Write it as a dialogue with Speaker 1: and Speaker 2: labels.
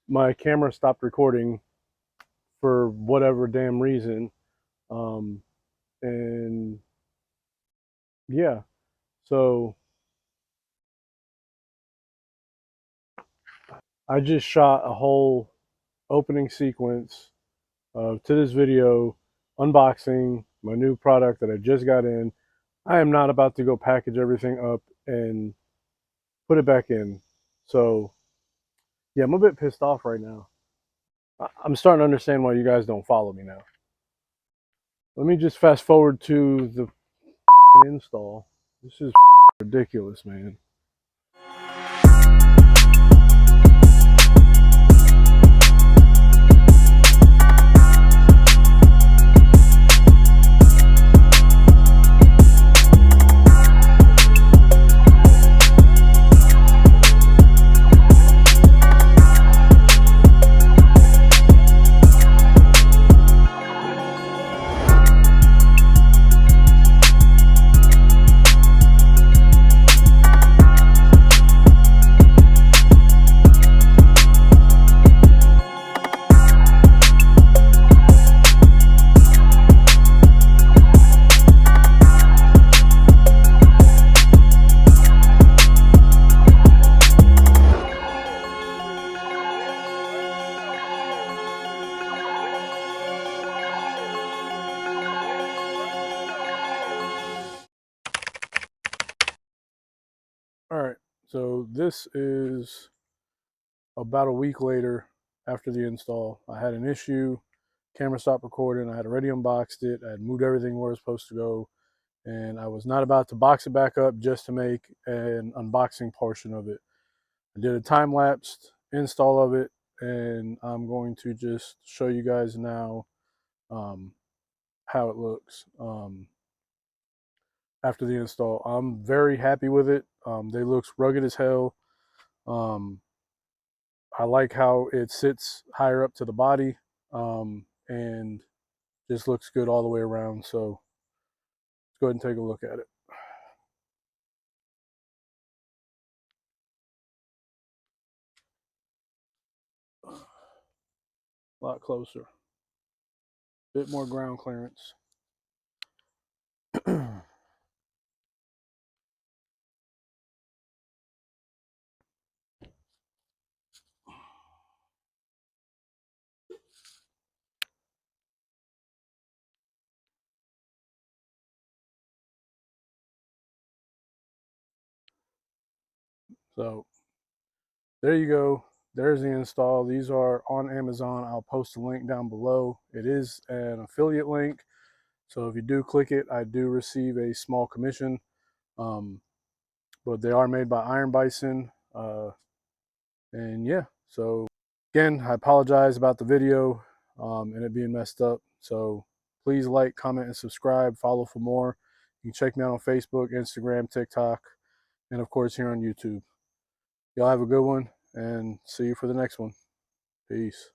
Speaker 1: my camera stopped recording for whatever damn reason. Um, and yeah, so I just shot a whole opening sequence to this video unboxing my new product that I just got in. I am not about to go package everything up and put it back in. So yeah, I'm a bit pissed off right now. I'm starting to understand why you guys don't follow me now. Let me just fast forward to the install. This is ridiculous, man. All right, so this is about a week later after the install. I had an issue, camera stopped recording, I had already unboxed it, I had moved everything where it was supposed to go, and I was not about to box it back up just to make an unboxing portion of it. I did a time-lapsed install of it, and I'm going to just show you guys now um, how it looks after the install. I'm very happy with it. They looks rugged as hell. Um, I like how it sits higher up to the body and just looks good all the way around. So let's go ahead and take a look at it. A lot closer. Bit more ground clearance. So there you go. There's the install. These are on Amazon. I'll post a link down below. It is an affiliate link. So if you do click it, I do receive a small commission. But they are made by IronBison. And yeah, so again, I apologize about the video and it being messed up. So please like, comment, and subscribe. Follow for more. You can check me out on Facebook, Instagram, TikTok, and of course here on YouTube. Y'all have a good one and see you for the next one. Peace.